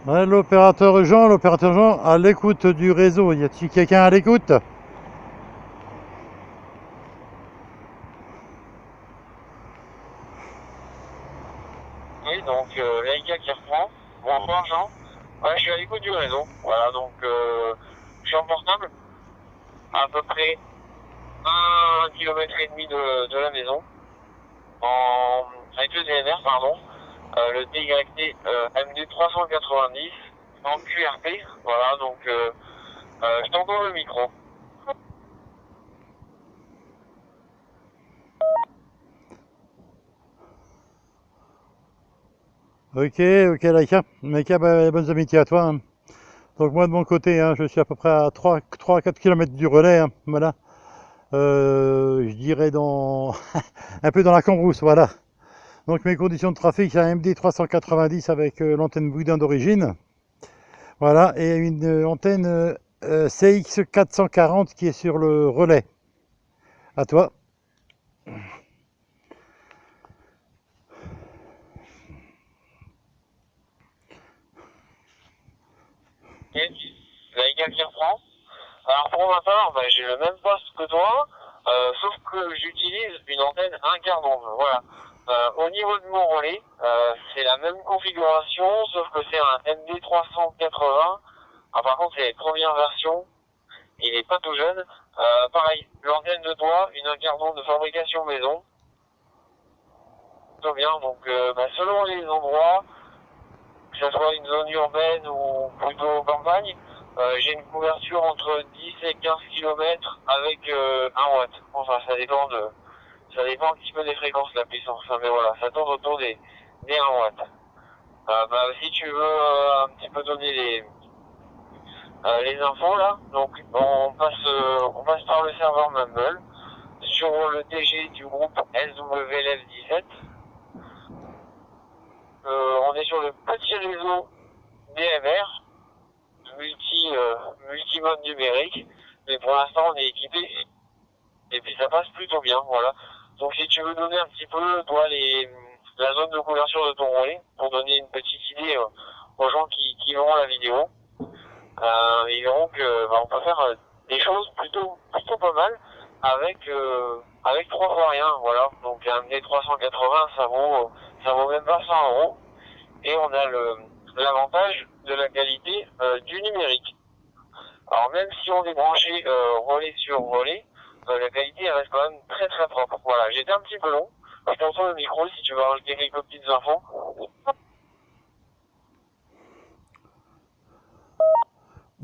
Ouais, l'opérateur Jean à l'écoute du réseau. Y a-t-il quelqu'un à l'écoute? Oui, donc Laïka qui reprend. Bonsoir Jean. Ouais, je suis à l'écoute du réseau. Voilà, donc je suis en portable, à peu près 1,5 km de la maison, avec le DNR, pardon, le TYT MD 390 en QRP. Voilà, donc je t'envoie le micro. Ok, Laïka. Laïka, bah, bonnes amitiés à toi, hein. Donc moi de mon côté, hein, je suis à peu près à 3 à 4 km du relais, hein, voilà. Je dirais dans un peu dans la cambrousse, voilà. Donc mes conditions de trafic, c'est un MD 390 avec l'antenne Boudin d'origine, voilà, et une antenne CX 440 qui est sur le relais. À toi. Et Laïka qui reprend. Alors pour ma part, bah, j'ai le même poste que toi, sauf que j'utilise une antenne 1 quart d'onde. Voilà. Au niveau de mon relais, c'est la même configuration, sauf que c'est un MD380. Ah, par contre, c'est les premières versions. Il est pas tout jeune. Pareil, l'antenne de doigt, une 1 quart d'onde de fabrication maison. Tout bien. Donc, bah, selon les endroits, que ce soit une zone urbaine ou plutôt campagne, j'ai une couverture entre 10 et 15 km avec 1 watt. Enfin, ça dépend un petit peu des fréquences, la puissance. Enfin, mais voilà, ça tourne autour des 1 watt. Bah, si tu veux un petit peu donner les infos là, donc on passe par le serveur Mumble sur le DG du groupe SWLF17. On est sur le petit réseau DMR, multimode numérique, mais pour l'instant on est équipé et puis ça passe plutôt bien, voilà. Donc si tu veux donner un petit peu, toi, la zone de couverture de ton relais, pour donner une petite idée aux gens qui verront la vidéo, ils verront que bah, on peut faire des choses plutôt pas mal avec 3 fois rien, voilà. Donc un D380, ça vaut même pas 100 €. Et on a l'avantage de la qualité du numérique. Alors même si on est branché relais sur relais, la qualité elle reste quand même très très propre. Voilà, j'étais un petit peu long. Je t'entends le micro si tu veux rajouter quelques petites infos.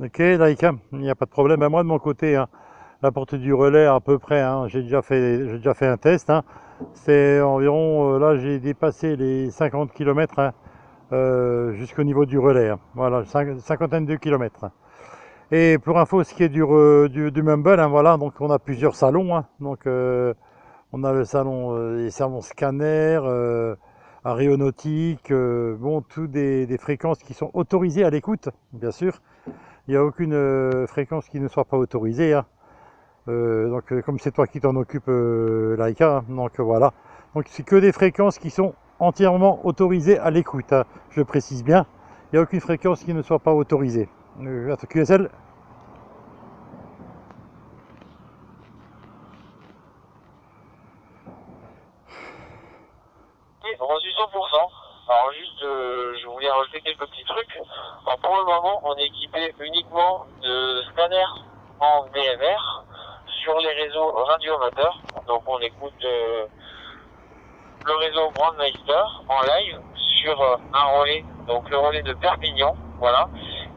Ok, Laïka, il n'y a pas de problème. Ben, moi de mon côté, hein, la portée du relais à peu près, hein, j'ai déjà fait un test, hein. C'est environ, là j'ai dépassé les 50 km, hein, jusqu'au niveau du relais, hein. Voilà, cinquantaine de kilomètres, hein. Et pour info, ce qui est du Mumble, hein, voilà, donc on a plusieurs salons, hein. Donc on a le salon, les salons scanner, aéronautique, bon, tous des fréquences qui sont autorisées à l'écoute, bien sûr. Il n'y a aucune fréquence qui ne soit pas autorisée, hein. Donc comme c'est toi qui t'en occupes, Laïka, hein, donc voilà. Donc c'est que des fréquences qui sont entièrement autorisées à l'écoute, hein. Je précise bien. Il n'y a aucune fréquence qui ne soit pas autorisée. QSL. Oui, reçu 100%. Alors juste, je voulais rajouter quelques petits trucs. Alors pour le moment, on est équipé uniquement de scanners en DMR sur les réseaux radioamateurs. Donc on écoute le réseau Brandmeister en live sur un relais, donc le relais de Perpignan, voilà.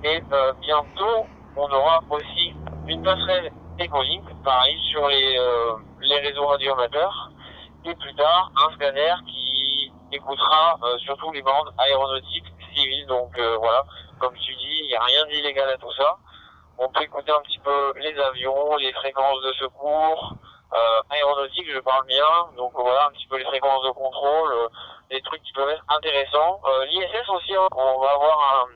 Et bientôt, on aura aussi une passerelle Echolink, pareil, sur les réseaux radioamateurs. Et plus tard, un scanner qui écoutera surtout les bandes aéronautiques civiles. Donc voilà, comme tu dis, il n'y a rien d'illégal à tout ça. On peut écouter un petit peu les avions, les fréquences de secours, aéronautique, je parle bien. Donc voilà, un petit peu les fréquences de contrôle, des trucs qui peuvent être intéressants. L'ISS aussi, hein, on va avoir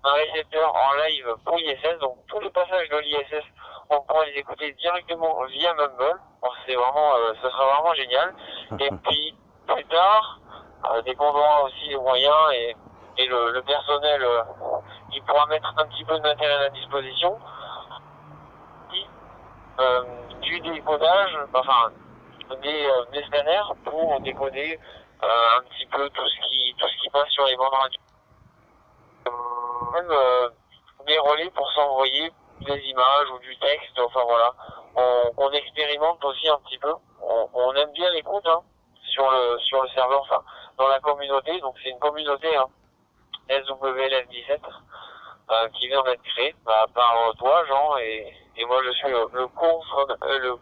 un récepteur en live pour l'ISS. Donc tous les passages de l'ISS, on pourra les écouter directement via Mumble. Alors, c'est vraiment, ce sera vraiment génial. Et puis plus tard, dès qu'on aura aussi les moyens et le personnel qui pourra mettre un petit peu de matériel à disposition, du décodage, enfin des scanners pour décoder un petit peu tout ce qui passe sur les bandes radio. Même des relais pour s'envoyer des images ou du texte, enfin voilà. On expérimente aussi un petit peu. On aime bien l'écoute sur le serveur, enfin dans la communauté, donc c'est une communauté SWLF17 qui vient d'être créée par toi Jean et moi je suis le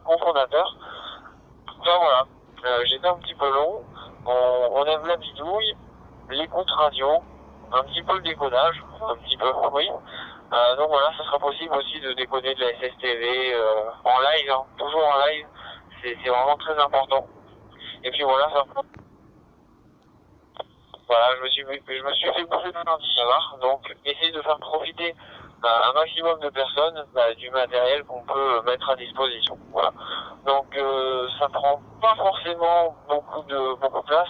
cofondateur. Enfin voilà, j'étais un petit peu long, on aime la bidouille, l'écoute radio, un petit peu le décodage, un petit peu, oui. Donc voilà, ça sera possible aussi de décoder de la SSTV en live, toujours en live, c'est vraiment très important. Et puis voilà, voilà, je me suis fait bouffer de l'anti-savard, donc essayer de faire profiter un maximum de personnes du matériel qu'on peut mettre à disposition. Voilà. Donc ça prend pas forcément beaucoup de place.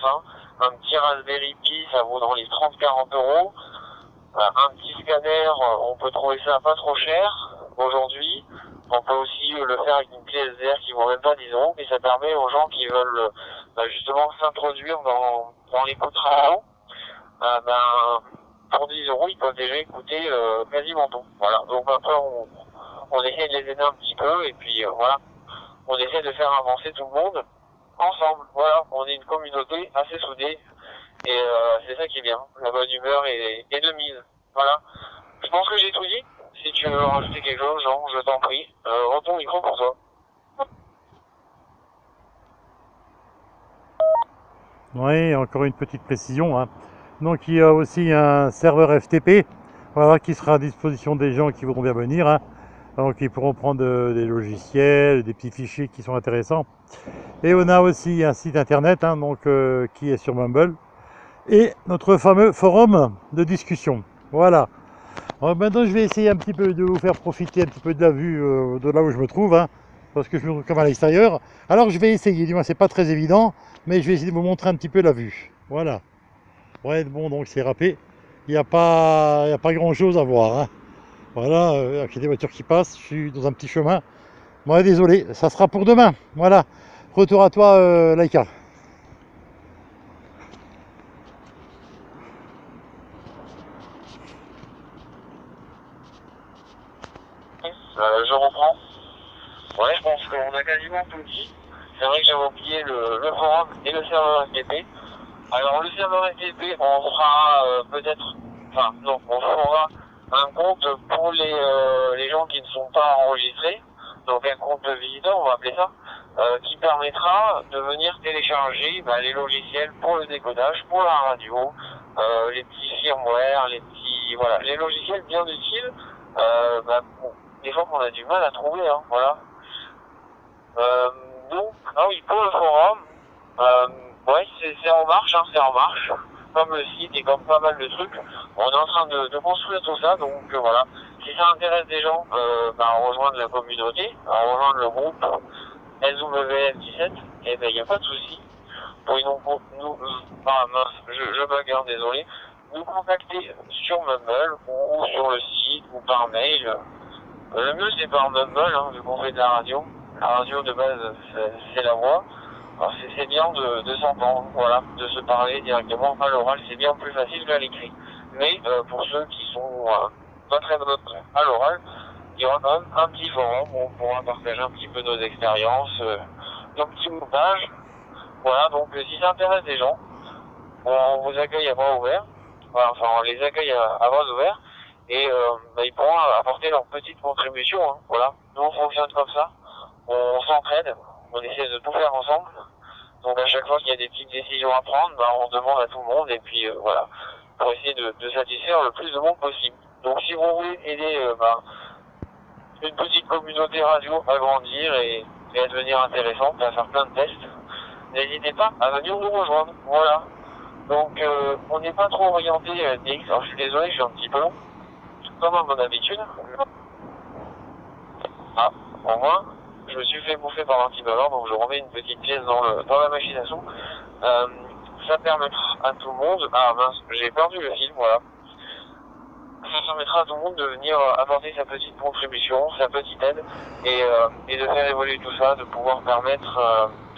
Un petit Raspberry Pi, ça vaut dans les 30-40 euros. Un petit scanner, on peut trouver ça pas trop cher aujourd'hui. On peut aussi le faire avec une clé SDR qui vaut même pas 10 euros, mais ça permet aux gens qui veulent justement s'introduire dans l'écoute radio. Pour 10 euros, ils peuvent déjà écouter quasiment tout. Voilà. Donc après, on essaie de les aider un petit peu et puis voilà, on essaie de faire avancer tout le monde ensemble. Voilà, on est une communauté assez soudée et c'est ça qui est bien. La bonne humeur est de mise. Voilà. Je pense que j'ai tout dit. Si tu veux rajouter quelque chose, Jean, je t'en prie. Rends ton micro pour toi. Oui, encore une petite précision. Donc il y a aussi un serveur FTP, voilà, qui sera à disposition des gens qui voudront bien venir. Donc ils pourront prendre des logiciels, des petits fichiers qui sont intéressants. Et on a aussi un site internet qui est sur Mumble. Et notre fameux forum de discussion. Voilà. Alors maintenant je vais essayer un petit peu de vous faire profiter un petit peu de la vue de là où je me trouve. Parce que je me trouve comme à l'extérieur. Alors je vais essayer, du moins c'est pas très évident, mais je vais essayer de vous montrer un petit peu la vue. Voilà. Ouais, bon, donc c'est râpé. Il n'y a pas grand chose à voir. Voilà, il y a des voitures qui passent. Je suis dans un petit chemin. Bon, désolé, ça sera pour demain. Voilà. Retour à toi, Laïka. Je reprends. Ouais, je pense qu'on a quasiment tout dit. C'est vrai que j'avais oublié le forum et le serveur FTP. Alors le serveur FTP, on fera peut-être, enfin non, on fera un compte pour les gens qui ne sont pas enregistrés, donc un compte visiteur, on va appeler ça, qui permettra de venir télécharger les logiciels pour le décodage, pour la radio, les petits firmware, voilà, les logiciels bien utiles, des fois qu'on a du mal à trouver, voilà. Donc, oui, pour le forum, ouais, c'est en marche, c'est en marche. Comme le site et comme pas mal de trucs, on est en train de construire tout ça, donc voilà. Si ça intéresse des gens à rejoindre la communauté, à rejoindre le groupe SWF17, eh ben il n'y a pas de souci. Pour je bug, désolé. Nous contacter sur Mumble ou sur le site ou par mail. Le mieux c'est par Mumble, vu qu'on fait de la radio. La radio de base c'est la voix. Alors c'est bien de s'entendre, voilà, de se parler directement à l'oral, c'est bien plus facile qu'à l'écrit. Mais pour ceux qui sont pas très bons à l'oral, il y aura quand même un petit forum où on pourra partager un petit peu nos expériences, nos petits montages. Voilà, donc si ça intéresse des gens, on vous accueille à bras ouverts. Voilà, enfin on les accueille à bras ouverts et ils pourront apporter leur petite contribution. Voilà, nous on fonctionne comme ça, on s'entraide, on essaie de tout faire ensemble. Donc à chaque fois qu'il y a des petites décisions à prendre, on demande à tout le monde et puis voilà, pour essayer de satisfaire le plus de monde possible. Donc si vous voulez aider une petite communauté radio à grandir et à devenir intéressante, à faire plein de tests, n'hésitez pas à venir nous rejoindre. Voilà. Donc on n'est pas trop orienté DX. Alors je suis désolé, je suis un petit peu long, comme à mon habitude. Au moins, je me suis fait bouffer par un petit bavard, donc je remets une petite pièce dans la machine à sous. ça permettra à tout le monde, ah mince, j'ai perdu le fil, voilà. Ça permettra à tout le monde de venir apporter sa petite contribution, sa petite aide, et de faire évoluer tout ça, de pouvoir permettre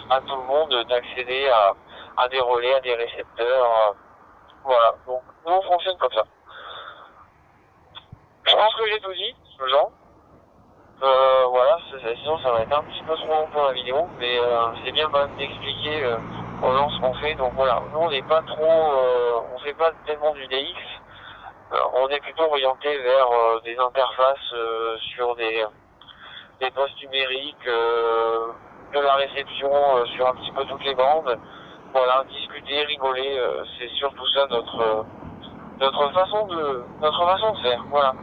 à tout le monde d'accéder à des relais, à des récepteurs. Voilà, donc nous on fonctionne comme ça. Je pense que j'ai tout dit, Jean. Voilà, sinon ça va être un petit peu trop long pour la vidéo, mais c'est bien quand même d'expliquer aux gens ce qu'on fait. Donc voilà, nous on n'est pas trop, on fait pas tellement du DX. On est plutôt orienté vers des interfaces sur des postes numériques, de la réception sur un petit peu toutes les bandes. Voilà, discuter, rigoler, c'est surtout ça notre façon de faire. Voilà.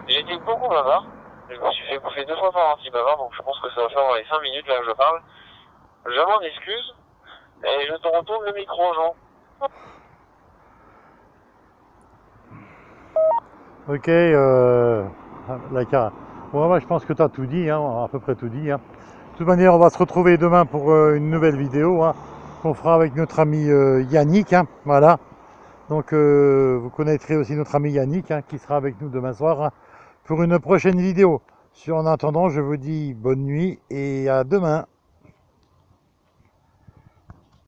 J'ai été beaucoup bavard. Je me suis fait bouffer 2 fois par un petit bavard, donc je pense que ça va faire les 5 minutes là que je parle. Je m'en excuse, et je te retourne le micro, Jean. Ok, bon, moi je pense que tu as tout dit, hein, à peu près tout dit. Hein. De toute manière, on va se retrouver demain pour une nouvelle vidéo hein, qu'on fera avec notre ami Yannick. Hein, voilà. Donc vous connaîtrez aussi notre ami Yannick hein, qui sera avec nous demain soir hein, pour une prochaine vidéo. En attendant, je vous dis bonne nuit et à demain.